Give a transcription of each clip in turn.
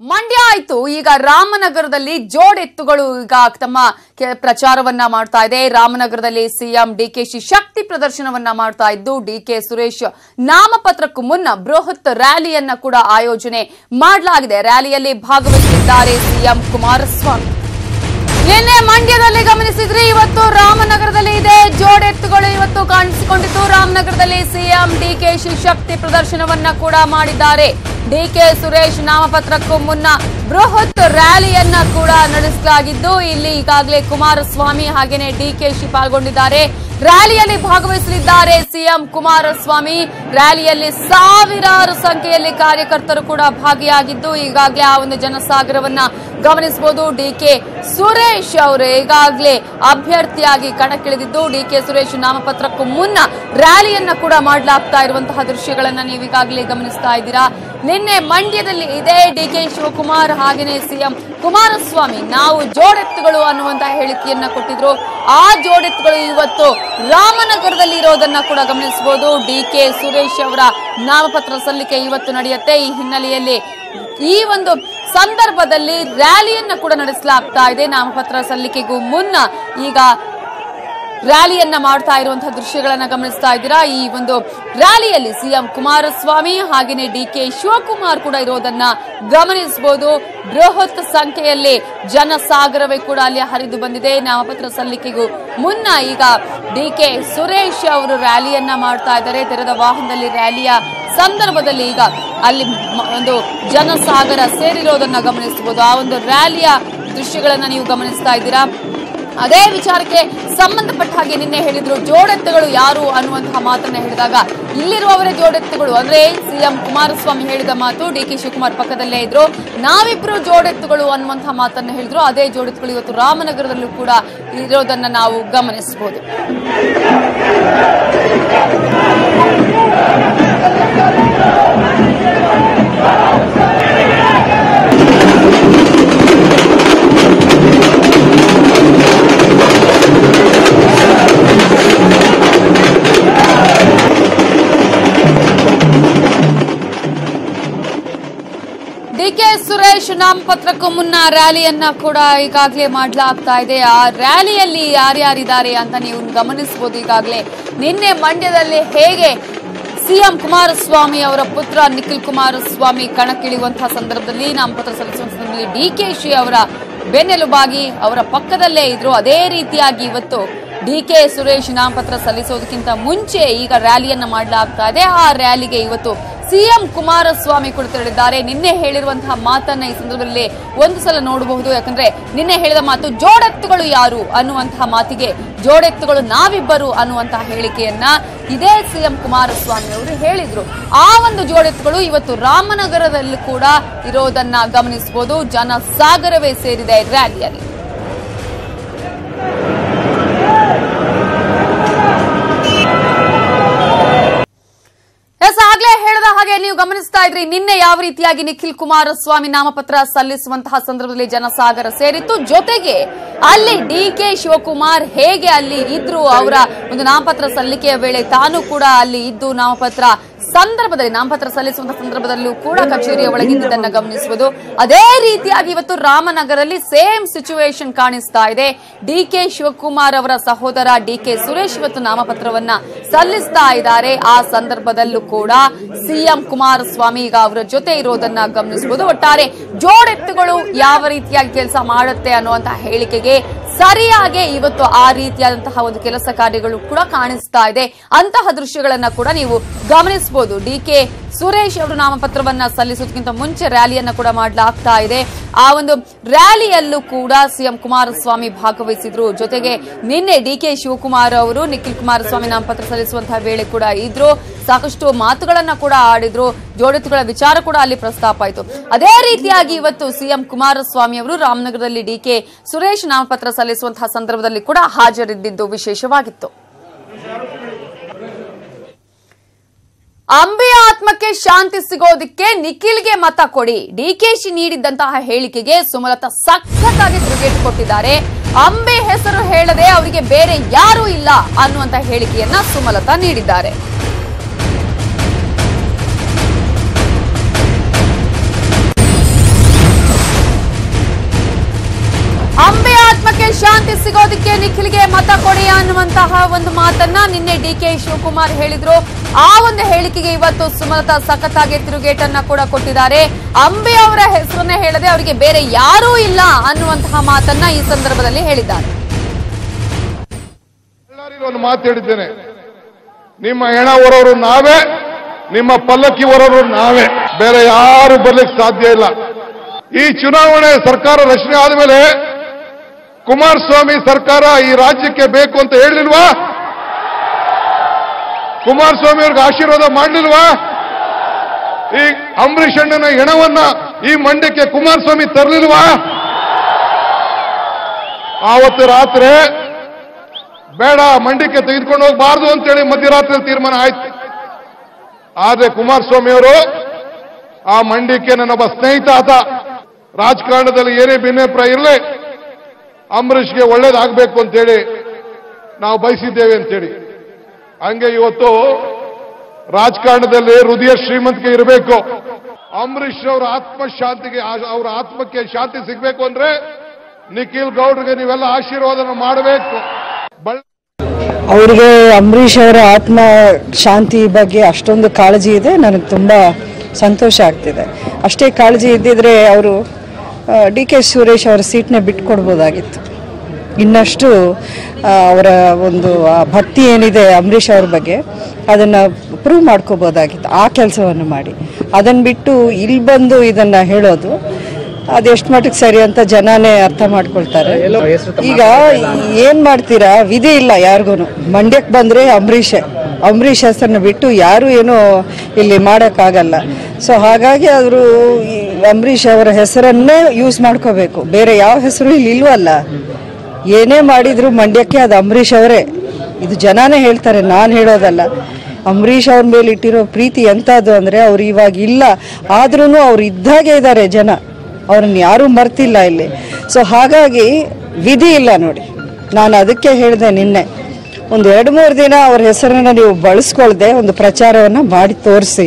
ಮಂಡ್ಯ ಆಯ್ತು. ಈಗ ರಾಮನಗರದಲ್ಲಿ ಜೋಡೆತ್ತುಗಳು ಈಗ ತಮ್ಮ ಪ್ರಚಾರವನ್ನ ಮಾಡ್ತಾ ಇದೆ. ರಾಮನಗರದಲ್ಲಿ ಸಿಎಂ ಡಿಕೆಶಿ ಶಕ್ತಿ ಪ್ರದರ್ಶನವನ್ನ ಮಾಡ್ತಾ ಇದ್ದು, ಡಿಕೆ ಸುರೇಶ್ ನಾಮಪತ್ರಕ್ಕೂ ಮುನ್ನ ಬೃಹತ್ ರ್ಯಾಲಿಯನ್ನ ಕೂಡ ಆಯೋಜನೆ ಮಾಡಲಾಗಿದೆ. ರ್ಯಾಲಿಯಲ್ಲಿ ಭಾಗವಹಿಸಲಿದ್ದಾರೆ ಸಿಎಂ ಕುಮಾರಸ್ವಾಮಿ. ನಿನ್ನೆ ಮಂಡ್ಯದಲ್ಲಿ ಗಮನಿಸಿದ್ರಿ, ಇವತ್ತು ರಾಮನಗರದಲ್ಲಿ ಇದೆ. ಜೋಡೆತ್ತುಗಳು ಇವತ್ತು ಕಾಣಿಸಿಕೊಂಡಿದ್ದು, ರಾಮನಗರದಲ್ಲಿ ಸಿಎಂ ಡಿಕೆಶಿ ಶಕ್ತಿ ಪ್ರದರ್ಶನವನ್ನ ಕೂಡ ಮಾಡಿದ್ದಾರೆ. ಡಿಕೆ ಸುರೇಶ್ ನಾಮಪತ್ರಕ್ಕೂ ಮುನ್ನ ಬೃಹತ್ ರ್ಯಾಲಿಯನ್ನ ಕೂಡ ನಡೆಸಲಾಗಿದ್ದು, ಇಲ್ಲಿ ಈಗಾಗಲೇ ಕುಮಾರಸ್ವಾಮಿ ಹಾಗೇನೆ ಡಿಕೆಶಿ ಪಾಲ್ಗೊಂಡಿದ್ದಾರೆ. ರ್ಯಾಲಿಯಲ್ಲಿ ಭಾಗವಹಿಸಲಿದ್ದಾರೆ ಸಿಎಂ ಕುಮಾರಸ್ವಾಮಿ. ರ್ಯಾಲಿಯಲ್ಲಿ ಸಾವಿರಾರು ಸಂಖ್ಯೆಯಲ್ಲಿ ಕಾರ್ಯಕರ್ತರು ಕೂಡ ಭಾಗಿಯಾಗಿದ್ದು, ಈಗಾಗಲೇ ಆ ಒಂದು ಜನಸಾಗರವನ್ನ ಗಮನಿಸಬಹುದು. ಡಿಕೆ ಸುರೇಶ್ ಅವರು ಈಗಾಗಲೇ ಅಭ್ಯರ್ಥಿಯಾಗಿ ಕಣಕ್ಕಿಳಿದಿದ್ದು, ಡಿಕೆ ಸುರೇಶ್ ನಾಮಪತ್ರಕ್ಕೂ ಮುನ್ನ ರ್ಯಾಲಿಯನ್ನ ಕೂಡ ಮಾಡಲಾಗ್ತಾ ಇರುವಂತಹ ದೃಶ್ಯಗಳನ್ನ ನೀವು ಈಗಾಗಲೇ ಗಮನಿಸ್ತಾ ಇದ್ದೀರಾ. ನಿನ್ನೆ ಮಂಡ್ಯದಲ್ಲಿ ಇದೇ ಡಿಕೆ ಶಿವಕುಮಾರ್ ಹಾಗೇನೆ ಸಿಎಂ ಕುಮಾರಸ್ವಾಮಿ ನಾವು ಜೋಡೆತ್ತುಗಳು ಅನ್ನುವಂತಹ ಹೇಳಿಕೆಯನ್ನ ಕೊಟ್ಟಿದ್ರು. ಆ ಜೋಡೆತ್ತುಗಳು ಇವತ್ತು ರಾಮನಗರದಲ್ಲಿ ಇರೋದನ್ನ ಕೂಡ ಗಮನಿಸಬಹುದು. ಡಿಕೆ ಸುರೇಶ್ ಅವರ ನಾಮಪತ್ರ ಸಲ್ಲಿಕೆ ಇವತ್ತು ನಡೆಯುತ್ತೆ. ಈ ಹಿನ್ನೆಲೆಯಲ್ಲಿ ಈ ಒಂದು ಸಂದರ್ಭದಲ್ಲಿ ರ್ಯಾಲಿಯನ್ನ ಕೂಡ ನಡೆಸಲಾಗ್ತಾ ಇದೆ. ನಾಮಪತ್ರ ಸಲ್ಲಿಕೆಗೂ ಮುನ್ನ ಈಗ ರ್ಯಾಲಿಯನ್ನ ಮಾಡ್ತಾ ಇರುವಂತಹ ದೃಶ್ಯಗಳನ್ನ ಗಮನಿಸ್ತಾ ಇದ್ದೀರಾ. ಈ ಒಂದು ರ್ಯಾಲಿಯಲ್ಲಿ ಸಿಎಂ ಕುಮಾರಸ್ವಾಮಿ ಹಾಗೇನೆ ಡಿಕೆ ಶಿವಕುಮಾರ್ ಕೂಡ ಇರೋದನ್ನ ಗಮನಿಸಬಹುದು. ಬೃಹತ್ ಸಂಖ್ಯೆಯಲ್ಲಿ ಜನಸಾಗರವೇ ಕೂಡ ಅಲ್ಲಿ ಹರಿದು ಬಂದಿದೆ. ನಾಮಪತ್ರ ಸಲ್ಲಿಕೆಗೂ ಮುನ್ನ ಈಗ ಡಿಕೆ ಸುರೇಶ್ ಅವರು ರ್ಯಾಲಿಯನ್ನ ಮಾಡ್ತಾ ಇದ್ದಾರೆ. ತೆರೆದ ವಾಹನದಲ್ಲಿ ರ್ಯಾಲಿಯ ಸಂದರ್ಭದಲ್ಲಿ ಈಗ ಅಲ್ಲಿ ಒಂದು ಜನಸಾಗರ ಸೇರಿರೋದನ್ನ ಗಮನಿಸಬಹುದು. ಆ ಒಂದು ರ್ಯಾಲಿಯ ದೃಶ್ಯಗಳನ್ನ ನೀವು ಗಮನಿಸ್ತಾ ಇದ್ದೀರಾ. ಅದೇ ವಿಚಾರಕ್ಕೆ ಸಂಬಂಧಪಟ್ಟ ಹಾಗೆ ನಿನ್ನೆ ಹೇಳಿದ್ರು, ಜೋಡೆತ್ತುಗಳು ಯಾರು ಅನ್ನುವಂತಹ ಮಾತನ್ನ ಹೇಳಿದಾಗ ಇಲ್ಲಿರುವವರೇ ಜೋಡೆತ್ತುಗಳು ಅಂದ್ರೆ ಸಿಎಂ ಕುಮಾರಸ್ವಾಮಿ ಹೇಳಿದ ಮಾತು. ಡಿಕೆ ಶಿವಕುಮಾರ್ ಪಕ್ಕದಲ್ಲೇ ಇದ್ರು, ನಾವಿಬ್ರು ಜೋಡೆತ್ತುಗಳು ಅನ್ನುವಂತಹ ಮಾತನ್ನ ಹೇಳಿದ್ರು. ಅದೇ ಜೋಡೆತ್ತುಗಳು ಇವತ್ತು ರಾಮನಗರದಲ್ಲೂ ಕೂಡ ಇರೋದನ್ನ ನಾವು ಗಮನಿಸಬಹುದು. ಡಿಕೆ ಸುರೇಶ್ ನಾಮಪತ್ರಕ್ಕೂ ಮುನ್ನ ರ್ಯಾಲಿಯನ್ನ ಕೂಡ ಈಗಾಗಲೇ ಮಾಡಲಾಗ್ತಾ ಇದೆ. ಆ ರ್ಯಾಲಿಯಲ್ಲಿ ಯಾರ್ಯಾರಿದ್ದಾರೆ ಅಂತ ನೀವು ಗಮನಿಸಬಹುದು. ಈಗಾಗಲೇ ನಿನ್ನೆ ಮಂಡ್ಯದಲ್ಲಿ ಹೇಗೆ ಸಿಎಂ ಕುಮಾರಸ್ವಾಮಿ ಅವರ ಪುತ್ರ ನಿಖಿಲ್ ಕುಮಾರಸ್ವಾಮಿ ಕಣಕ್ಕಿಳಿಯುವಂತಹ ಸಂದರ್ಭದಲ್ಲಿ ನಾಮಪತ್ರ ಸಲ್ಲಿಸುವ ಸಂದರ್ಭದಲ್ಲಿ ಡಿಕೆಶಿ ಅವರ ಬೆನ್ನೆಲುಬಾಗಿ ಅವರ ಪಕ್ಕದಲ್ಲೇ ಇದ್ರು, ಅದೇ ರೀತಿಯಾಗಿ ಇವತ್ತು ಡಿಕೆ ಸುರೇಶ್ ನಾಮಪತ್ರ ಸಲ್ಲಿಸೋದಕ್ಕಿಂತ ಮುಂಚೆ ಈಗ ರ್ಯಾಲಿಯನ್ನ ಮಾಡಲಾಗ್ತಾ ಇದೆ. ಆ ರ್ಯಾಲಿಗೆ ಇವತ್ತು ಸಿಎಂ ಕುಮಾರಸ್ವಾಮಿ ಕೂಡ ತೆರಳಿದ್ದಾರೆ. ನಿನ್ನೆ ಹೇಳಿರುವಂತಹ ಮಾತನ್ನ ಈ ಸಂದರ್ಭದಲ್ಲಿ ಒಂದು ಸಲ ನೋಡಬಹುದು. ಯಾಕಂದ್ರೆ ನಿನ್ನೆ ಹೇಳಿದ ಮಾತು ಜೋಡೆತ್ತುಗಳು ಯಾರು ಅನ್ನುವಂತಹ ಮಾತಿಗೆ ಜೋಡೆತ್ತುಗಳು ನಾವಿಬ್ಬರು ಅನ್ನುವಂತಹ ಹೇಳಿಕೆಯನ್ನ ಇದೇ ಸಿಎಂ ಕುಮಾರಸ್ವಾಮಿ ಅವರು ಹೇಳಿದ್ರು. ಆ ಒಂದು ಜೋಡೆತ್ತುಗಳು ಇವತ್ತು ರಾಮನಗರದಲ್ಲಿ ಕೂಡ ಇರೋದನ್ನ ಗಮನಿಸಬಹುದು. ಜನಸಾಗರವೇ ಸೇರಿದೆ ರ್ಯಾಲಿಯಲ್ಲಿ. ಆಗ್ಲೇ ಹೇಳಿದ ಹಾಗೆ ನೀವು ಗಮನಿಸ್ತಾ ಇದ್ರಿ, ನಿನ್ನೆ ಯಾವ ರೀತಿಯಾಗಿ ನಿಖಿಲ್ ಕುಮಾರಸ್ವಾಮಿ ನಾಮಪತ್ರ ಸಲ್ಲಿಸುವಂತಹ ಸಂದರ್ಭದಲ್ಲಿ ಜನಸಾಗರ ಸೇರಿತ್ತು. ಜೊತೆಗೆ ಅಲ್ಲಿ ಡಿಕೆ ಶಿವಕುಮಾರ್ ಹೇಗೆ ಅಲ್ಲಿ ಇದ್ರು, ಅವರ ಒಂದು ನಾಮಪತ್ರ ಸಲ್ಲಿಕೆಯ ವೇಳೆ ತಾನು ಕೂಡ ಅಲ್ಲಿ ಇದ್ದು ನಾಮಪತ್ರ ಸಲ್ಲಿಸುವಂತಹ ಸಂದರ್ಭದಲ್ಲೂ ಕೂಡ ಕಚೇರಿಯ ಒಳಗಿದ್ದನ್ನ ಗಮನಿಸುವುದು. ಅದೇ ರೀತಿಯಾಗಿ ಇವತ್ತು ರಾಮನಗರದಲ್ಲಿ ಸೇಮ್ ಸಿಚುವೇಶನ್ ಕಾಣಿಸ್ತಾ ಇದೆ. ಡಿಕೆ ಶಿವಕುಮಾರ್ ಅವರ ಸಹೋದರ ಡಿಕೆ ಸುರೇಶ್ ಇವತ್ತು ನಾಮಪತ್ರವನ್ನ ಸಲ್ಲಿಸ್ತಾ ಇದ್ದಾರೆ. ಆ ಸಂದರ್ಭದಲ್ಲೂ ಕೂಡ ಸಿಎಂ ಕುಮಾರಸ್ವಾಮಿ ಈಗ ಅವರ ಜೊತೆ ಇರೋದನ್ನ ಗಮನಿಸಬಹುದು. ಒಟ್ಟಾರೆ ಜೋಡೆತ್ತುಗಳು ಯಾವ ರೀತಿಯಾಗಿ ಕೆಲಸ ಮಾಡುತ್ತೆ ಅನ್ನುವಂತಹ ಹೇಳಿಕೆಗೆ ಸರಿಯಾಗಿ ಇವತ್ತು ಆ ರೀತಿಯಾದಂತಹ ಒಂದು ಕೆಲಸ ಕಾರ್ಯಗಳು ಕೂಡ ಕಾಣಿಸ್ತಾ ಇದೆ. ಅಂತಹ ದೃಶ್ಯಗಳನ್ನ ಕೂಡ ನೀವು ಗಮನಿಸಬಹುದು. ಡಿಕೆ ಸುರೇಶ್ ಅವರು ನಾಮಪತ್ರವನ್ನ ಸಲ್ಲಿಸೋದಕ್ಕಿಂತ ಮುಂಚೆ ರ್ಯಾಲಿಯನ್ನ ಕೂಡ ಮಾಡಲಾಗ್ತಾ ಇದೆ. ಆ ಒಂದು ರ್ಯಾಲಿಯಲ್ಲೂ ಕೂಡ ಸಿಎಂ ಕುಮಾರಸ್ವಾಮಿ ಭಾಗವಹಿಸಿದ್ರು. ಜೊತೆಗೆ ನಿನ್ನೆ ಡಿಕೆ ಶಿವಕುಮಾರ್ ಅವರು ನಿಖಿಲ್ ಕುಮಾರಸ್ವಾಮಿ ನಾಮಪತ್ರ ಸಲ್ಲಿಸುವಂತಹ ವೇಳೆ ಕೂಡ ಇದ್ರು. ಸಾಕಷ್ಟು ಮಾತುಗಳನ್ನ ಕೂಡ ಆಡಿದ್ರು. ಜೋಡೆತ್ತುಗಳ ವಿಚಾರ ಕೂಡ ಅಲ್ಲಿ ಪ್ರಸ್ತಾಪ ಆಯಿತು. ಅದೇ ರೀತಿಯಾಗಿ ಇವತ್ತು ಸಿಎಂ ಕುಮಾರಸ್ವಾಮಿ ಅವರು ರಾಮನಗರದಲ್ಲಿ ಡಿಕೆ ಸುರೇಶ್ ನಾಮಪತ್ರ ಸಲ್ಲಿಸುವಂತಹ ಸಂದರ್ಭದಲ್ಲಿ ಕೂಡ ಹಾಜರಿದ್ದಿದ್ದು ವಿಶೇಷವಾಗಿತ್ತು. ಅಂಬಿ ಆತ್ಮಕ್ಕೆ ಶಾಂತಿ ಸಿಗೋದಕ್ಕೆ ನಿಖಿಲ್ಗೆ ಮತ ಕೊಡಿ, ಡಿಕೆಶಿ ನೀಡಿದ್ದಂತಹ ಹೇಳಿಕೆಗೆ ಸುಮಲತಾ ಸಖತ್ತಾಗಿ ತಿರುಗೇಟು ಕೊಟ್ಟಿದ್ದಾರೆ. ಅಂಬಿ ಹೆಸರು ಹೇಳದೆ ಅವರಿಗೆ ಬೇರೆ ಯಾರೂ ಇಲ್ಲ ಅನ್ನುವಂತ ಹೇಳಿಕೆಯನ್ನ ಸುಮಲತಾ ನೀಡಿದ್ದಾರೆ. ಸಿಗೋದಕ್ಕೆ ನಿಖಿಲ್ಗೆ ಮತ ಕೊಡಿ ಅನ್ನುವಂತಹ ಒಂದು ಮಾತನ್ನ ನಿನ್ನೆ ಡಿಕೆ ಶಿವಕುಮಾರ್ ಹೇಳಿದ್ರು. ಆ ಒಂದು ಹೇಳಿಕೆಗೆ ಇವತ್ತು ಸುಮಲತಾ ಸಖತ್ತಾಗಿ ತಿರುಗೇಟನ್ನ ಕೂಡ ಕೊಟ್ಟಿದ್ದಾರೆ. ಅಂಬಿ ಅವರ ಹೆಸರನ್ನೇ ಹೇಳದೆ ಅವರಿಗೆ ಬೇರೆ ಯಾರೂ ಇಲ್ಲ ಅನ್ನುವಂತಹ ಮಾತನ್ನ ಈ ಸಂದರ್ಭದಲ್ಲಿ ಹೇಳಿದ್ದಾರೆ. ಒಂದು ಮಾತು ಹೇಳಿದ್ದೇನೆ, ನಿಮ್ಮ ಹೆಣ ಹೊರವರು ನಾವೇ, ನಿಮ್ಮ ಪಲ್ಲಕ್ಕಿ ಹೊರವರು ನಾವೇ, ಬೇರೆ ಯಾರು ಬರ್ಲಿಕ್ಕೆ ಸಾಧ್ಯ ಇಲ್ಲ. ಈ ಚುನಾವಣೆ ಸರ್ಕಾರ ರಚನೆ ಆದಮೇಲೆ ಕುಮಾರಸ್ವಾಮಿ ಸರ್ಕಾರ ಈ ರಾಜ್ಯಕ್ಕೆ ಬೇಕು ಅಂತ ಹೇಳಲಿಲ್ವಾ? ಕುಮಾರಸ್ವಾಮಿ ಅವ್ರಿಗೆ ಆಶೀರ್ವಾದ ಮಾಡಲಿಲ್ವಾ? ಈ ಅಂಬರೀಷ್ ಅಣ್ಣನ ಹೆಣವನ್ನ ಈ ಮಂಡ್ಯಕ್ಕೆ ಕುಮಾರಸ್ವಾಮಿ ತರಲಿಲ್ವಾ? ಆವತ್ತು ರಾತ್ರಿ ಬೇಡ, ಮಂಡ್ಯಕ್ಕೆ ತೆಗೆದುಕೊಂಡು ಹೋಗಬಾರ್ದು ಅಂತೇಳಿ ಮಧ್ಯರಾತ್ರಿ ತೀರ್ಮಾನ ಆಯ್ತು. ಆದ್ರೆ ಕುಮಾರಸ್ವಾಮಿ ಅವರು ಆ ಮಂಡ್ಯಕ್ಕೆ ನನ್ನೊಬ್ಬ ಸ್ನೇಹಿತ ಆತ, ರಾಜಕಾರಣದಲ್ಲಿ ಏನೇ ಭಿನ್ನಾಭಿಪ್ರಾಯ ಇರಲಿ, ಅಂಬರೀಷ್ಗೆ ಒಳ್ಳೇದಾಗಬೇಕು ಅಂತೇಳಿ ನಾವು ಬಯಸಿದ್ದೇವೆ ಅಂತೇಳಿ. ಹಂಗೆ ಇವತ್ತು ರಾಜಕಾರಣದಲ್ಲಿ ಹೃದಯ ಶ್ರೀಮಂತಿಕೆ ಇರಬೇಕು. ಅಂಬರೀಷ್ ಅವರ ಆತ್ಮಶಾಂತಿಗೆ, ಅವರ ಆತ್ಮಕ್ಕೆ ಶಾಂತಿ ಸಿಗಬೇಕು ಅಂದ್ರೆ ನಿಖಿಲ್ ಗೌಡ್ರಿಗೆ ನೀವೆಲ್ಲ ಆಶೀರ್ವಾದ ಮಾಡಬೇಕು. ಅವರಿಗೆ ಅಂಬರೀಷ್ ಅವರ ಆತ್ಮ ಶಾಂತಿ ಬಗ್ಗೆ ಅಷ್ಟೊಂದು ಕಾಳಜಿ ಇದೆ. ನನಗೆ ತುಂಬ ಸಂತೋಷ ಆಗ್ತಿದೆ. ಅಷ್ಟೇ ಕಾಳಜಿ ಇದ್ದಿದ್ರೆ ಅವರು DK ಸುರೇಶ್ ಅವರ ಸೀಟ್ನ ಬಿಟ್ಕೊಡ್ಬೋದಾಗಿತ್ತು. ಇನ್ನಷ್ಟು ಅವರ ಒಂದು ಭಕ್ತಿ ಏನಿದೆ ಅಂಬರೀಷ್ ಅವ್ರ ಬಗ್ಗೆ ಅದನ್ನು ಪ್ರೂವ್ ಮಾಡ್ಕೋಬೋದಾಗಿತ್ತು. ಆ ಕೆಲಸವನ್ನು ಮಾಡಿ ಅದನ್ನು ಬಿಟ್ಟು ಇಲ್ಲಿ ಬಂದು ಇದನ್ನು ಹೇಳೋದು ಅದೆಷ್ಟು ಮಟ್ಟಿಗೆ ಸರಿ ಅಂತ ಜನನೇ ಅರ್ಥ ಮಾಡ್ಕೊಳ್ತಾರೆ. ಈಗ ಏನು ಮಾಡ್ತೀರಾ, ವಿಧಿ ಇಲ್ಲ ಯಾರಿಗೂ. ಮಂಡ್ಯಕ್ಕೆ ಬಂದರೆ ಅಂಬರೀಷ್ ಹೆಸರನ್ನ ಬಿಟ್ಟು ಯಾರು ಏನೋ ಇಲ್ಲಿ ಮಾಡೋಕ್ಕಾಗಲ್ಲ. ಸೊ ಹಾಗಾಗಿ ಅವರು ಅಂಬರೀಷ್ ಅವರ ಹೆಸರನ್ನೇ ಯೂಸ್ ಮಾಡ್ಕೋಬೇಕು, ಬೇರೆ ಯಾವ ಹೆಸರು ಇಲ್ಲಿ ಇಲ್ವಲ್ಲ. ಏನೇ ಮಾಡಿದ್ರು ಮಂಡ್ಯಕ್ಕೆ ಅದು ಅಂಬರೀಷ್ ಅವರೇ. ಇದು ಜನನೇ ಹೇಳ್ತಾರೆ, ನಾನು ಹೇಳೋದಲ್ಲ. ಅಂಬರೀಷ್ ಅವ್ರ ಮೇಲೆ ಇಟ್ಟಿರೋ ಪ್ರೀತಿ ಎಂಥದ್ದು ಅಂದರೆ ಅವ್ರು ಇವಾಗ ಇಲ್ಲ, ಆದ್ರೂ ಅವ್ರು ಇದ್ದಾಗೆ ಇದ್ದಾರೆ ಜನ, ಅವ್ರನ್ನ ಯಾರೂ ಮರ್ತಿಲ್ಲ ಇಲ್ಲಿ. ಸೊ ಹಾಗಾಗಿ ವಿಧಿ ಇಲ್ಲ ನೋಡಿ. ನಾನು ಅದಕ್ಕೆ ಹೇಳಿದೆ ನಿನ್ನೆ, ಒಂದು 2-3 ದಿನ ಅವ್ರ ಹೆಸರನ್ನು ನೀವು ಬಳಸ್ಕೊಳ್ದೆ ಒಂದು ಪ್ರಚಾರವನ್ನು ಮಾಡಿ ತೋರಿಸಿ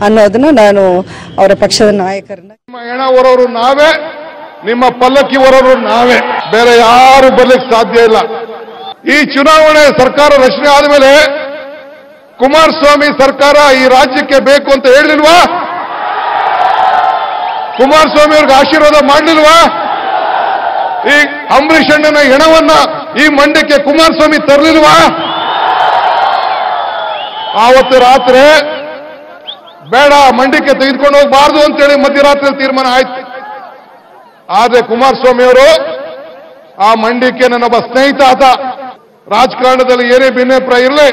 ಅನ್ನೋದನ್ನ ನಾನು ಅವರ ಪಕ್ಷದ ನಾಯಕರನ್ನ. ನಿಮ್ಮ ಹೆಣ ಹೊರವರು ನಾವೇ, ನಿಮ್ಮ ಪಲ್ಲಕ್ಕಿ ಹೊರವರು ನಾವೇ, ಬೇರೆ ಯಾರು ಬರ್ಲಿಕ್ಕೆ ಸಾಧ್ಯ ಇಲ್ಲ. ಈ ಚುನಾವಣೆ ಸರ್ಕಾರ ರಚನೆ ಆದಮೇಲೆ ಕುಮಾರಸ್ವಾಮಿ ಸರ್ಕಾರ ಈ ರಾಜ್ಯಕ್ಕೆ ಬೇಕು ಅಂತ ಹೇಳಲಿಲ್ವಾ? ಕುಮಾರಸ್ವಾಮಿ ಅವ್ರಿಗೆ ಆಶೀರ್ವಾದ ಮಾಡಲಿಲ್ವಾ? ಈ ಅಂಬರೀಷ್ ಅಣ್ಣನ ಹೆಣವನ್ನ ಈ ಮಂಡ್ಯಕ್ಕೆ ಕುಮಾರಸ್ವಾಮಿ ತರಲಿಲ್ವಾ? ಆವತ್ತು ರಾತ್ರಿ ಬೇಡ, ಮಂಡ್ಯಕ್ಕೆ ತೆಗೆದುಕೊಂಡು ಹೋಗಬಾರ್ದು ಅಂತೇಳಿ ಮಧ್ಯರಾತ್ರಿ ತೀರ್ಮಾನ ಆಯ್ತು. ಆದ್ರೆ ಕುಮಾರಸ್ವಾಮಿ ಅವರು ಆ ಮಂಡ್ಯಕ್ಕೆ ನನ್ನೊಬ್ಬ ಸ್ನೇಹಿತ ಆತ, ರಾಜಕಾರಣದಲ್ಲಿ ಏನೇ ಭಿನ್ನಾಭಿಪ್ರಾಯ ಇರಲಿ,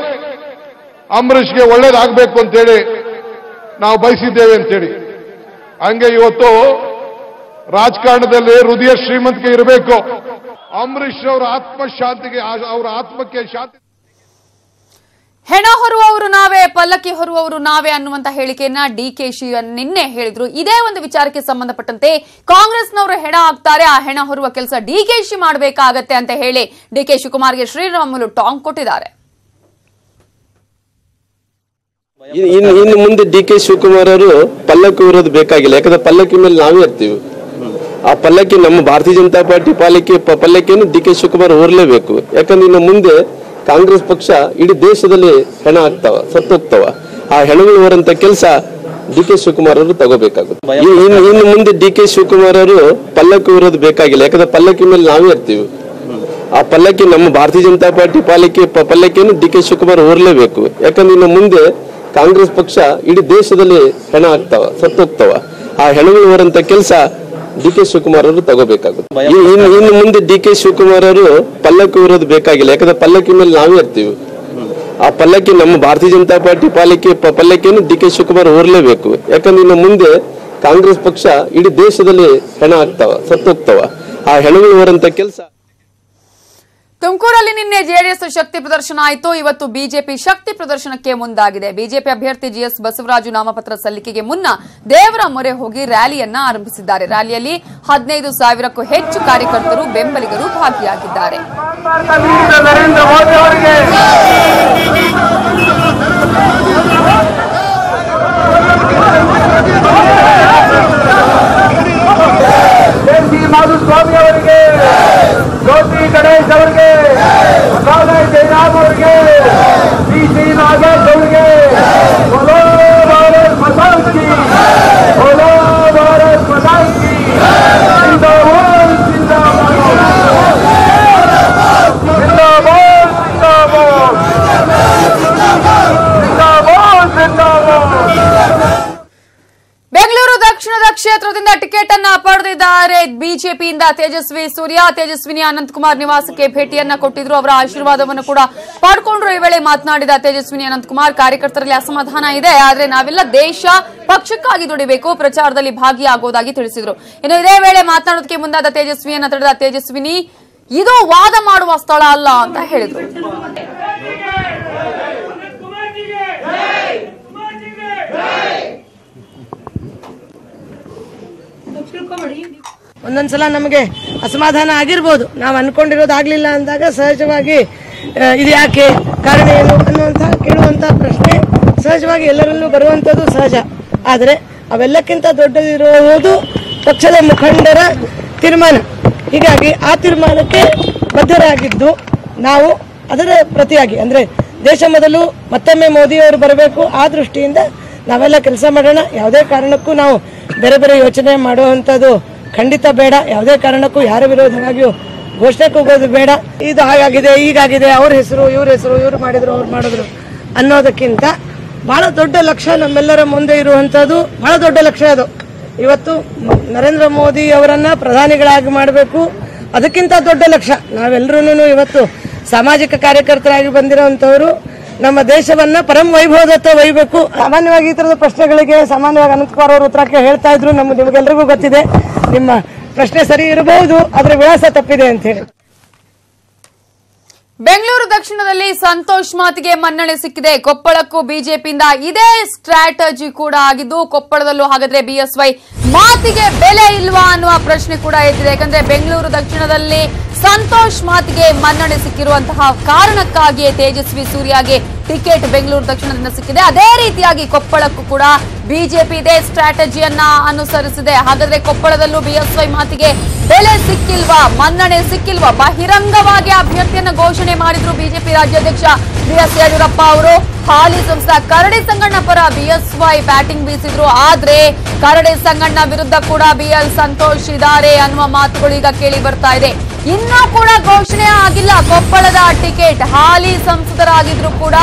ಅಂಬರೀಷ್ಗೆ ಒಳ್ಳೇದಾಗಬೇಕು ಅಂತೇಳಿ ನಾವು ಬಯಸಿದ್ದೇವೆ ಅಂತೇಳಿ. ಹಂಗೆ ಇವತ್ತು ರಾಜಕಾರಣದಲ್ಲಿ ಹೃದಯ ಶ್ರೀಮಂತಿಕೆ ಇರಬೇಕು. ಅಂಬರೀಷ್ ಅವರ ಆತ್ಮಶಾಂತಿಗೆ, ಅವರ ಆತ್ಮಕ್ಕೆ ಶಾಂತಿ. ಹೆಣ ಹೊರುವವರು ನಾವೇ, ಪಲ್ಲಕ್ಕಿ ಹೊರುವವರು ನಾವೇ ಅನ್ನುವಂತ ಹೇಳಿಕೆಯನ್ನ ಡಿಕೆಶಿ ನಿನ್ನೆ ಹೇಳಿದ್ರು. ಇದೇ ಒಂದು ವಿಚಾರಕ್ಕೆ ಸಂಬಂಧಪಟ್ಟಂತೆ ಕಾಂಗ್ರೆಸ್ನವರು ಹೆಣ ಹಾಕ್ತಾರೆ, ಆ ಹೆಣ ಹೊರುವ ಕೆಲಸ ಡಿಕೆಶಿ ಮಾಡಬೇಕಾಗತ್ತೆ ಅಂತ ಹೇಳಿ ಡಿಕೆ ಶಿವಕುಮಾರ್ಗೆ ಶ್ರೀರಾಮುಲು ಟಾಂಗ್ ಕೊಟ್ಟಿದ್ದಾರೆ. ಇನ್ನು ಮುಂದೆ ಡಿಕೆ ಶಿವಕುಮಾರ್ ಅವರು ಪಲ್ಲಕ್ಕಿ ಹೊರೋದು ಬೇಕಾಗಿಲ್ಲ, ಯಾಕಂದ್ರೆ ಪಲ್ಲಕ್ಕಿ ಮೇಲೆ ನಾವೇ ಇರ್ತೀವಿ. ಆ ಪಲ್ಲಕ್ಕಿ ನಮ್ಮ ಭಾರತೀಯ ಜನತಾ ಪಾರ್ಟಿ ಪಲ್ಲಕ್ಕಿಯನ್ನು ಡಿಕೆ ಶಿವಕುಮಾರ್ ಹೊರಲೇಬೇಕು. ಯಾಕಂದ್ರೆ ಇನ್ನು ಮುಂದೆ ಕಾಂಗ್ರೆಸ್ ಪಕ್ಷ ಇಡೀ ದೇಶದಲ್ಲಿ ಹೆಣ ಆಗ್ತಾವ, ಸತ್ತೋಗ್ತಾವ. ಆ ಹೆಣಗಳು ಹೊರಂತ ಕೆಲಸ ಡಿಕೆ ಶಿವಕುಮಾರ್ ಅವರು ತಗೋಬೇಕಾಗುತ್ತೆ. ಇನ್ನು ಮುಂದೆ ಡಿಕೆ ಶಿವಕುಮಾರ್ ಅವರು ಪಲ್ಲಕ್ಕಿ ಹೊರೋದು ಬೇಕಾಗಿಲ್ಲ, ಯಾಕಂದ್ರೆ ಪಲ್ಲಕ್ಕಿ ಮೇಲೆ ನಾವೇ ಇರ್ತೀವಿ. ಆ ಪಲ್ಲಕ್ಕಿ ನಮ್ಮ ಭಾರತೀಯ ಜನತಾ ಪಾರ್ಟಿ ಪಲ್ಲಕ್ಕಿಯನ್ನು ಡಿಕೆ ಶಿವಕುಮಾರ್ ಹೊರಲೇಬೇಕು. ಯಾಕಂದ್ರೆ ಇನ್ನು ಮುಂದೆ ಕಾಂಗ್ರೆಸ್ ಪಕ್ಷ ಇಡೀ ದೇಶದಲ್ಲಿ ಹೆಣ ಆಗ್ತಾವ, ಸತ್ತೋಗ್ತಾವ. ಆ ಹೆಣಗಳು ಹೊರಂತ ಕೆಲಸ ಡಿಕೆ ಶಿವಕುಮಾರ್ ಅವರು ತಗೋಬೇಕಾಗುತ್ತೆ. ಇನ್ನು ಮುಂದೆ ಡಿಕೆ ಶಿವಕುಮಾರ್ ಅವರು ಪಲ್ಲಕ್ಕಿ ಹೊರೋದು ಬೇಕಾಗಿಲ್ಲ, ಯಾಕಂದ್ರೆ ಪಲ್ಲಕ್ಕಿ ಮೇಲೆ ನಾವೇ ಇರ್ತೀವಿ. ಆ ಪಲ್ಲಕ್ಕಿ ನಮ್ಮ ಭಾರತೀಯ ಜನತಾ ಪಾರ್ಟಿ ಪಲ್ಲಕ್ಕಿಯನ್ನು ಡಿಕೆ ಶಿವಕುಮಾರ್ ಹೊರಲೇಬೇಕು. ಯಾಕಂದ್ರೆ ಇನ್ನು ಮುಂದೆ ಕಾಂಗ್ರೆಸ್ ಪಕ್ಷ ಇಡೀ ದೇಶದಲ್ಲಿ ಹೆಣ ಆಗ್ತಾವ, ಸತ್ತೋಗ್ತಾವ. ಆ ಹೆಣಗಳು ಹೊರಂತ ಕೆಲಸ. ತುಮಕೂರಲ್ಲಿ ನಿನ್ನೆ ಜೆಡಿಎಸ್ ಶಕ್ತಿ ಪ್ರದರ್ಶನ ಆಯಿತು. ಇವತ್ತು ಬಿಜೆಪಿ ಶಕ್ತಿ ಪ್ರದರ್ಶನಕ್ಕೆ ಮುಂದಾಗಿದೆ. ಬಿಜೆಪಿ ಅಭ್ಯರ್ಥಿ ಜಿಎಸ್ ಬಸವರಾಜು ನಾಮಪತ್ರ ಸಲ್ಲಿಕೆಗೆ ಮುನ್ನ ದೇವರ ಮೊರೆ ಹೋಗಿ ರ್ಯಾಲಿಯನ್ನ ಆರಂಭಿಸಿದ್ದಾರೆ. ರ್ಯಾಲಿಯಲ್ಲಿ 15,000ಕ್ಕೂ ಹೆಚ್ಚು ಕಾರ್ಯಕರ್ತರು, ಬೆಂಬಲಿಗರು ಭಾಗಿಯಾಗಿದ್ದಾರೆ. ಮಾಧುಸ್ವಾಮಿ ಅವರಿಗೆ, ಜ್ಯೋತಿ ಗಣೇಶ ಅವರಿಗೆ, ಪ್ರಕಾಶ್ ಜಯರಾಮ್ ಅವರಿಗೆ, ಸಿ ನಾಗೇಶ್ ಅವರಿಗೆ, ಬೋಲೋ ಭಾರತ್ ಮಾತಾ ಕಿ, ಬೋಲೋ ಭಾರತ್ ಮಾತಾ ಕಿ, ಜಿಂದಾಬಾದ್ ಜಿಂದಾಬಾದ್ ಜಿಂದಾಬಾದ್ ಜಿಂದಾಬಾದ್ ಜಿಂದಾಬಾದ್. ಬೆಂಗಳೂರು ದಕ್ಷಿಣದ ಕ್ಷೇತ್ರದಿಂದ ಟಿಕೆಟ್ ಅನ್ನ ಪಡೆದಿದ್ದಾರೆ ಬಿಜೆಪಿಯಿಂದ ತೇಜಸ್ವಿ ಸೂರ್ಯ. ತೇಜಸ್ವಿನಿ ಅನಂತಕುಮಾರ್ ನಿವಾಸಕ್ಕೆ ಭೇಟಿಯನ್ನ ಕೊಟ್ಟಿದ್ರು, ಅವರ ಆಶೀರ್ವಾದವನ್ನು ಕೂಡ ಪಡ್ಕೊಂಡ್ರು. ಈ ವೇಳೆ ಮಾತನಾಡಿದ ತೇಜಸ್ವಿನಿ ಅನಂತಕುಮಾರ್, ಕಾರ್ಯಕರ್ತರಲ್ಲಿ ಅಸಮಾಧಾನ ಇದೆ, ಆದ್ರೆ ನಾವೆಲ್ಲ ದೇಶ ಪಕ್ಷಕ್ಕಾಗಿ ದುಡಿಬೇಕು, ಪ್ರಚಾರದಲ್ಲಿ ಭಾಗಿಯಾಗುವುದಾಗಿ ತಿಳಿಸಿದ್ರು. ಇನ್ನು ಇದೇ ವೇಳೆ ಮಾತನಾಡೋದಕ್ಕೆ ಮುಂದಾದ ತೇಜಸ್ವಿಯನ್ನ ತಡೆದ ತೇಜಸ್ವಿನಿ, ಇದು ವಾದ ಮಾಡುವ ಸ್ಥಳ ಅಲ್ಲ ಅಂತ ಹೇಳಿದ್ರು. ಒಂದೊಂದ್ಸಲ ನಮಗೆ ಅಸಮಾಧಾನ ಆಗಿರ್ಬೋದು, ನಾವು ಅನ್ಕೊಂಡಿರೋದಾಗ್ಲಿಲ್ಲ ಅಂದಾಗ ಸಹಜವಾಗಿ ಇದು ಯಾಕೆ, ಕಾರಣ ಏನು ಅನ್ನುವಂಥ ಕೇಳುವಂಥ ಪ್ರಶ್ನೆ ಸಹಜವಾಗಿ ಎಲ್ಲರಲ್ಲೂ ಬರುವಂಥದ್ದು ಸಹಜ. ಆದರೆ ಅವೆಲ್ಲಕ್ಕಿಂತ ದೊಡ್ಡದಿರುವುದು ಪಕ್ಷದ ಮುಖಂಡರ ತೀರ್ಮಾನ. ಹೀಗಾಗಿ ಆ ತೀರ್ಮಾನಕ್ಕೆ ಬದ್ಧರಾಗಿದ್ದು ನಾವು ಅದರ ಪ್ರತಿಯಾಗಿ, ಅಂದರೆ ದೇಶ ಮೊದಲು, ಮತ್ತೊಮ್ಮೆ ಮೋದಿಯವರು ಬರಬೇಕು, ಆ ದೃಷ್ಟಿಯಿಂದ ನಾವೆಲ್ಲ ಕೆಲಸ ಮಾಡೋಣ. ಯಾವುದೇ ಕಾರಣಕ್ಕೂ ನಾವು ಬೇರೆ ಬೇರೆ ಯೋಚನೆ ಮಾಡುವಂಥದ್ದು ಖಂಡಿತ ಬೇಡ. ಯಾವುದೇ ಕಾರಣಕ್ಕೂ ಯಾರ ವಿರೋಧವಾಗಿಯೂ ಘೋಷಣೆ ಕೂಗೋದು ಬೇಡ. ಇದು ಹಾಗಾಗಿದೆ, ಹೀಗಾಗಿದೆ, ಅವ್ರ ಹೆಸರು, ಇವ್ರು ಮಾಡಿದ್ರು, ಅವ್ರು ಮಾಡಿದ್ರು ಅನ್ನೋದಕ್ಕಿಂತ ಬಹಳ ದೊಡ್ಡ ಲಕ್ಷ್ಯ ನಮ್ಮೆಲ್ಲರ ಮುಂದೆ ಇರುವಂಥದ್ದು, ಬಹಳ ದೊಡ್ಡ ಲಕ್ಷ್ಯ ಅದು. ಇವತ್ತು ನರೇಂದ್ರ ಮೋದಿ ಅವರನ್ನ ಪ್ರಧಾನಿಗಳಾಗಿ ಮಾಡಬೇಕು, ಅದಕ್ಕಿಂತ ದೊಡ್ಡ ಲಕ್ಷ್ಯ. ನಾವೆಲ್ಲರೂ ಇವತ್ತು ಸಾಮಾಜಿಕ ಕಾರ್ಯಕರ್ತರಾಗಿ ಬಂದಿರುವಂಥವರು ನಮ್ಮ ದೇಶವನ್ನ ಪರಮ ವೈಭವದತ್ತ ಒಯ್ಯಬೇಕು. ಸಾಮಾನ್ಯವಾಗಿ ಈ ತರದ ಪ್ರಶ್ನೆಗಳಿಗೆ ಸಾಮಾನ್ಯವಾಗಿ ಅನಂತಕುಮಾರ್ ಅವರು ಉತ್ತರ ಹೇಳ್ತಾ ಇದ್ರು. ನಿಮಗೆಲ್ಲರಿಗೂ ಗೊತ್ತಿದೆ, ನಿಮ್ಮ ಪ್ರಶ್ನೆ ಸರಿ ಇರಬಹುದು, ಅದರ ವಿಳಾಸ ತಪ್ಪಿದೆ ಅಂತ ಹೇಳಿ. ಬೆಂಗಳೂರು ದಕ್ಷಿಣದಲ್ಲಿ ಸಂತೋಷ್ ಮಾತಿಗೆ ಮನ್ನಣೆ ಸಿಕ್ಕಿದೆ. ಕೊಪ್ಪಳಕ್ಕೂ ಬಿಜೆಪಿಯಿಂದ ಇದೇ ಸ್ಟ್ರಾಟಜಿ ಕೂಡ ಆಗಿದ್ದು, ಕೊಪ್ಪಳದಲ್ಲೂ ಹಾಗಾದ್ರೆ ಬಿಎಸ್ವೈ ಮಾತಿಗೆ ಬೆಲೆ ಇಲ್ವಾ ಅನ್ನುವ ಪ್ರಶ್ನೆ ಕೂಡ ಎದ್ದಿದೆ. ಯಾಕಂದ್ರೆ ಬೆಂಗಳೂರು ದಕ್ಷಿಣದಲ್ಲಿ ಸಂತೋಷ್ ಮಾತಿಗೆ ಮನ್ನಣೆ ಸಿಕ್ಕಿರುವಂತಹ ಕಾರಣಕ್ಕಾಗಿಯೇ ತೇಜಸ್ವಿ ಸೂರ್ಯಗೆ ಟಿಕೆಟ್ ಬೆಂಗಳೂರು ದಕ್ಷಿಣದಿಂದ ಸಿಕ್ಕಿದೆ. ಅದೇ ರೀತಿಯಾಗಿ ಕೊಪ್ಪಳಕ್ಕೂ ಕೂಡ ಬಿಜೆಪಿ ಇದೇ ಸ್ಟ್ರಾಟಜಿಯನ್ನ ಅನುಸರಿಸಿದೆ. ಹಾಗಾದ್ರೆ ಕೊಪ್ಪಳದಲ್ಲೂ ಬಿಎಸ್ವೈ ಮಾತಿಗೆ ಬೆಲೆ ಸಿಕ್ಕಿಲ್ವಾ, ಮನ್ನಣೆ ಸಿಕ್ಕಿಲ್ವಾ? ಬಹಿರಂಗವಾಗಿ ಅಭ್ಯರ್ಥಿಯನ್ನ ಘೋಷಣೆ ಮಾಡಿದ್ರು ಬಿಜೆಪಿ ರಾಜ್ಯಾಧ್ಯಕ್ಷ ಬಿಎಸ್ ಯಡಿಯೂರಪ್ಪ ಅವರು. ಹಾಲಿ ಸಂಸದ ಕರಡಿ ಸಂಗಣ್ಣ ಪರ ಬಿಎಸ್ವೈ ಬ್ಯಾಟಿಂಗ್ ಬೀಸಿದ್ರು. ಆದ್ರೆ ಕರಡಿ ಸಂಗಣ್ಣ ವಿರುದ್ಧ ಕೂಡ ಬಿಎಲ್ ಸಂತೋಷ್ ಇದ್ದಾರೆ ಅನ್ನುವ ಮಾತುಗಳು ಈಗ ಕೇಳಿ ಬರ್ತಾ ಇದೆ. ಇನ್ನೂ ಕೂಡ ಘೋಷಣೆ ಆಗಿಲ್ಲ ಕೊಪ್ಪಳದ ಟಿಕೆಟ್. ಹಾಲಿ ಸಂಸದರಾಗಿದ್ರು ಕೂಡ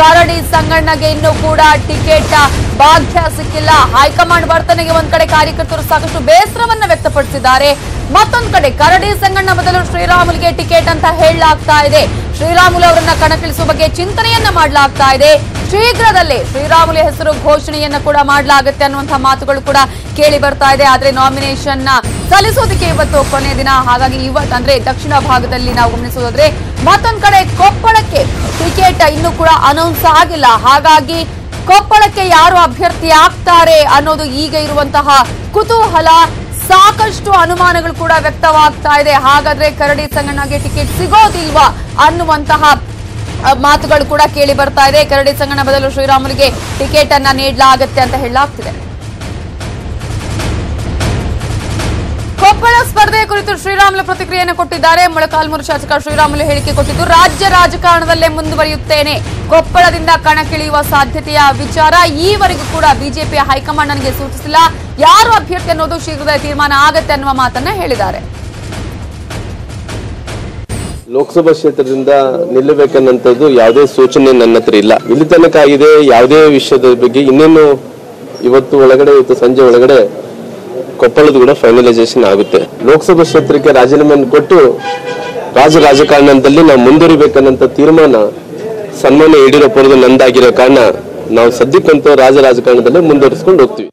ಕರಡಿ ಸಂಗಣ್ಣಗೆ ಇನ್ನೂ ಕೂಡ ಟಿಕೆಟ್ ಭಾಗ್ಯ ಸಿಕ್ಕಿಲ್ಲ. ಹೈಕಮಾಂಡ್ ವರ್ತನೆಗೆ ಒಂದ್ ಕಡೆ ಕಾರ್ಯಕರ್ತರು ಸಾಕಷ್ಟು ಬೇಸರವನ್ನ ವ್ಯಕ್ತಪಡಿಸಿದ್ದಾರೆ. ಮತ್ತೊಂದು ಕಡೆ ಕರಡಿ ಸಂಗಣ್ಣ ಬದಲು ಶ್ರೀರಾಮುಲುಗೆ ಟಿಕೆಟ್ ಅಂತ ಹೇಳಲಾಗ್ತಾ ಇದೆ. ಶ್ರೀರಾಮುಲು ಅವರನ್ನ ಕಣಕ್ಕಿಳಿಸುವ ಬಗ್ಗೆ ಚಿಂತನೆಯನ್ನ ಮಾಡಲಾಗ್ತಾ ಇದೆ. ಶೀಘ್ರದಲ್ಲೇ ಶ್ರೀರಾಮುಲು ಹೆಸರು ಘೋಷಣೆಯನ್ನ ಕೂಡ ಮಾಡಲಾಗುತ್ತೆ ಅನ್ನುವಂತಹ ಮಾತುಗಳು ಕೂಡ ಕೇಳಿ ಬರ್ತಾ ಇದೆ. ಆದ್ರೆ ನಾಮಿನೇಷನ್ ಸಲ್ಲಿಸೋದಕ್ಕೆ ಇವತ್ತು ಕೊನೆ ದಿನ. ಹಾಗಾಗಿ ಇವತ್ತು ಅಂದ್ರೆ ದಕ್ಷಿಣ ಭಾಗದಲ್ಲಿ ನಾವು ಗಮನಿಸೋದಾದ್ರೆ ಮತ್ತೊಂದು ಕಡೆ ಕೊಪ್ಪಳಕ್ಕೆ ಟಿಕೆಟ್ ಇನ್ನೂ ಕೂಡ ಅನೌನ್ಸ್ ಆಗಿಲ್ಲ. ಹಾಗಾಗಿ ಕೊಪ್ಪಳಕ್ಕೆ ಯಾರು ಅಭ್ಯರ್ಥಿ ಆಗ್ತಾರೆ ಅನ್ನೋದು ಈಗ ಇರುವಂತಹ ಕುತೂಹಲ. ಸಾಕಷ್ಟು ಅನುಮಾನಗಳು ಕೂಡ ವ್ಯಕ್ತವಾಗ್ತಾ ಇದೆ. ಹಾಗಾದ್ರೆ ಕರಡಿ ಸಂಗಣ್ಣಗೆ ಟಿಕೆಟ್ ಸಿಗೋದಿಲ್ವಾ ಅನ್ನುವಂತಹ ಮಾತುಗಳು ಕೂಡ ಕೇಳಿ ಬರ್ತಾ ಇದೆ. ಕರಡಿ ಸಂಗಣ್ಣ ಬದಲು ಶ್ರೀರಾಮುಲುಗೆ ಟಿಕೆಟ್ ಅನ್ನ ನೀಡಲಾಗುತ್ತೆ ಅಂತ ಹೇಳಲಾಗ್ತಿದೆ. ಕೊಪ್ಪಳ ಸ್ಪರ್ಧೆ ಕುರಿತು ಶ್ರೀರಾಮುಲು ಪ್ರತಿಕ್ರಿಯೆಯನ್ನು ಕೊಟ್ಟಿದ್ದಾರೆ. ಮೊಳಕಾಲ್ಮೂರು ಶಾಸಕ ಶ್ರೀರಾಮುಲು ಹೇಳಿಕೆ ಕೊಟ್ಟಿದ್ದು, ರಾಜ್ಯ ರಾಜಕಾರಣದಲ್ಲೇ ಮುಂದುವರಿಯುತ್ತೇನೆ, ಕೊಪ್ಪಳದಿಂದ ಕಣಕ್ಕಿಳಿಯುವ ಸಾಧ್ಯತೆಯ ವಿಚಾರ ಈವರೆಗೂ ಕೂಡ ಬಿಜೆಪಿಯ ಹೈಕಮಾಂಡ್ ನನಗೆ ಸೂಚಿಸಿಲ್ಲ. ಯಾರು ಅಭ್ಯರ್ಥಿ ಅನ್ನೋದು ಶೀಘ್ರದಲ್ಲೇ ತೀರ್ಮಾನ ಆಗತ್ತೆ ಅನ್ನುವ ಮಾತನ್ನ ಹೇಳಿದ್ದಾರೆ. ಲೋಕಸಭಾ ಕ್ಷೇತ್ರದಿಂದ ನಿಲ್ಲಬೇಕನ್ನಂಥದ್ದು ಯಾವುದೇ ಸೂಚನೆ ನನ್ನ ಹತ್ರ ಇಲ್ಲ. ಇಲ್ಲಿ ತನಕ ಆಗಿದೆ. ಯಾವುದೇ ವಿಷಯದ ಬಗ್ಗೆ ಇನ್ನೇನು ಇವತ್ತು ಸಂಜೆ ಒಳಗಡೆ ಕೊಪ್ಪಳದ ಕೂಡ ಫೈನಲೈಸೇಷನ್ ಆಗುತ್ತೆ. ಲೋಕಸಭಾ ಕ್ಷೇತ್ರಕ್ಕೆ ರಾಜೀನಾಮೆಯನ್ನು ಕೊಟ್ಟು ರಾಜಕಾರಣದಲ್ಲಿ ನಾವು ಮುಂದುವರಿಬೇಕನ್ನಂತ ತೀರ್ಮಾನ ಸನ್ಮಾನ್ಯ ಯಡಿಯೂರಪ್ಪ ಅವರದು ನಂದಾಗಿರೋ ಕಾರಣ ನಾವು ಸದ್ಯಕ್ಕಂತೂ ರಾಜಕಾರಣದಲ್ಲೇ ಮುಂದುವರಿಸಿಕೊಂಡು ಹೋಗ್ತೀವಿ.